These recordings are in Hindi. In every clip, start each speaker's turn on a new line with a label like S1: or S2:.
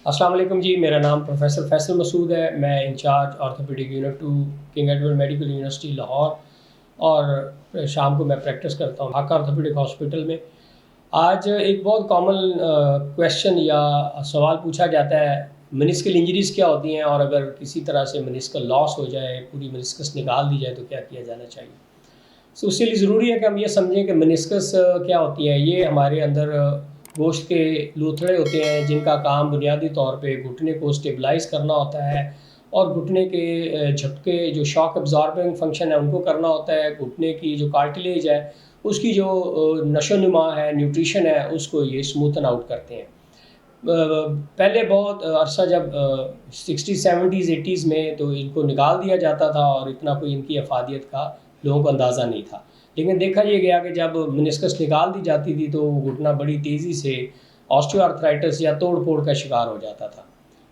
S1: अस्सलाम वालेकुम जी, मेरा नाम प्रोफ़ेसर फैसल मसूद है। मैं incharge orthopaedic unit 2 King Edward Medical University Lahore और शाम को मैं प्रैक्टिस करता हूँ ढाका ऑर्थोपेडिक हॉस्पिटल में। आज एक बहुत कॉमन क्वेश्चन या सवाल पूछा जाता है, मेनिस्कल इंजरीज़ क्या होती हैं और अगर किसी तरह से मेनिस्कल लॉस हो जाए, पूरी मेनिस्कस निकाल दी जाए तो क्या किया जाना चाहिए? सो उसके लिए ज़रूरी है कि हम ये समझें कि मेनिस्कस क्या होती है। ये हमारे अंदर गोश्त के लूथड़े होते हैं जिनका काम बुनियादी तौर पे घुटने को स्टेबलाइज़ करना होता है और घुटने के झटके जो शॉक अब्ज़ॉर्बिंग फंक्शन है उनको करना होता है। घुटने की जो कार्टिलेज है उसकी जो नशो-नुमा है, न्यूट्रिशन है, उसको ये स्मूथन आउट करते हैं। पहले बहुत अरसा जब 60s 70s 80s में तो इनको निकाल दिया जाता था और इतना कोई इनकी अफादियत का लोगों को अंदाज़ा नहीं था। लेकिन देखा ये गया कि जब मेनिस्कस निकाल दी जाती थी तो वो घुटना बड़ी तेज़ी से ऑस्टियोआर्थराइटिस या तोड़-फोड़ का शिकार हो जाता था।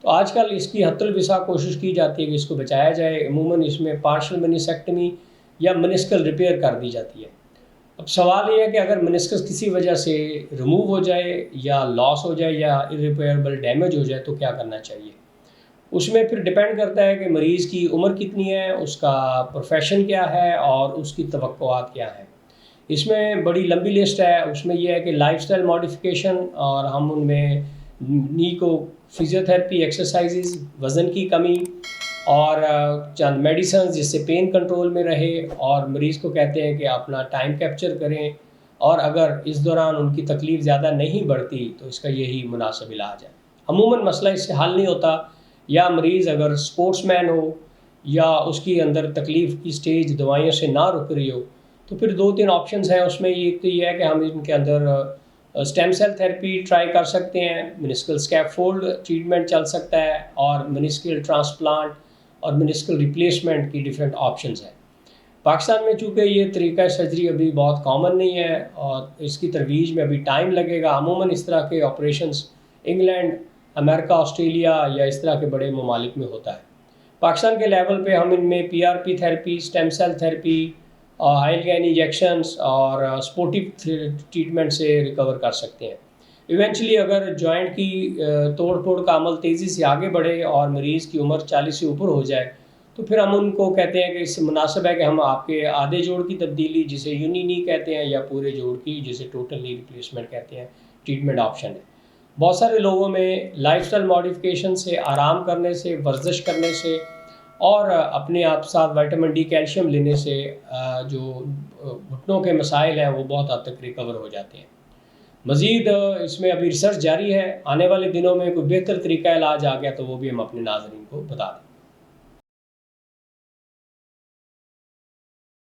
S1: तो आजकल इसकी हत्तुल-बिसा कोशिश की जाती है कि इसको बचाया जाए। अमूमन इसमें पार्शियल मेनिसेक्टमी या मेनिस्कल रिपेयर कर दी जाती है। अब सवाल ये है कि अगर मेनिस्कस किसी वजह से रिमूव हो जाए या लॉस हो जाए या इर्रिपेयरेबल डैमेज हो जाए तो क्या करना चाहिए? उसमें फिर डिपेंड करता है कि मरीज़ की उम्र कितनी है, उसका प्रोफ़ेशन क्या है और उसकी तवक्कुआत क्या हैं। इसमें बड़ी लंबी लिस्ट है, उसमें ये है कि लाइफ़स्टाइल मॉडिफ़िकेशन और हम उनमें नी को फ़िज़ियोथेरेपी, एक्सरसाइज़ेज़, वज़न की कमी और चंद मेडिसिन्स जिससे पेन कंट्रोल में रहे और मरीज़ को कहते हैं कि अपना टाइम कैप्चर करें और अगर इस दौरान उनकी तकलीफ़ ज़्यादा नहीं बढ़ती तो इसका यही मुनासिब इलाज है। अमूमन मसला इससे हल नहीं होता या मरीज़ अगर स्पोर्ट्समैन हो या उसकी अंदर तकलीफ़ की स्टेज दवाइयों से ना रुक रही हो तो फिर 2-3 ऑप्शंस हैं उसमें। एक तो ये है कि हम इनके अंदर स्टेम सेल थेरेपी ट्राई कर सकते हैं, मेनिस्कल स्कैफोल्ड ट्रीटमेंट चल सकता है और मेनिस्कल ट्रांसप्लांट और मेनिस्कल रिप्लेसमेंट की डिफरेंट ऑप्शंस हैं। पाकिस्तान में चूँकि ये तरीका सर्जरी अभी बहुत कॉमन नहीं है और इसकी तरवीज में अभी टाइम लगेगा। अमूमन इस तरह के ऑपरेशंस इंग्लैंड, अमेरिका, ऑस्ट्रेलिया या इस तरह के बड़े ममालिक में होता है। पाकिस्तान के लेवल पे हम इनमें PRP therapy, stem cell therapy, Hyalgan injections और स्पोर्टिव ट्रीटमेंट से रिकवर कर सकते हैं। इवेंचुअली अगर जॉइंट की तोड़-फोड़ का अमल तेज़ी से आगे बढ़े और मरीज़ की उम्र 40 से ऊपर हो जाए, तो फिर हम उनको कहते हैं कि इससे मुनासिब है कि हम आपके आधे जोड़ की तब्दीली जिसे यूनी नी कहते हैं या पूरे जोड़ की जिसे टोटल नी रिप्लेसमेंट कहते हैं, ट्रीटमेंट ऑप्शन है। बहुत सारे लोगों में लाइफ़स्टाइल मॉडिफ़िकेशन से, आराम करने से, वर्जिश करने से और अपने आप साथ विटामिन डी, कैल्शियम लेने से जो घुटनों के मसाइल हैं वो बहुत हद तक रिकवर हो जाते हैं। मज़ीद इसमें अभी रिसर्च जारी है, आने वाले दिनों में कोई बेहतर तरीका इलाज आ गया तो वो भी हम अपने नाज़रीन को बता देंगे।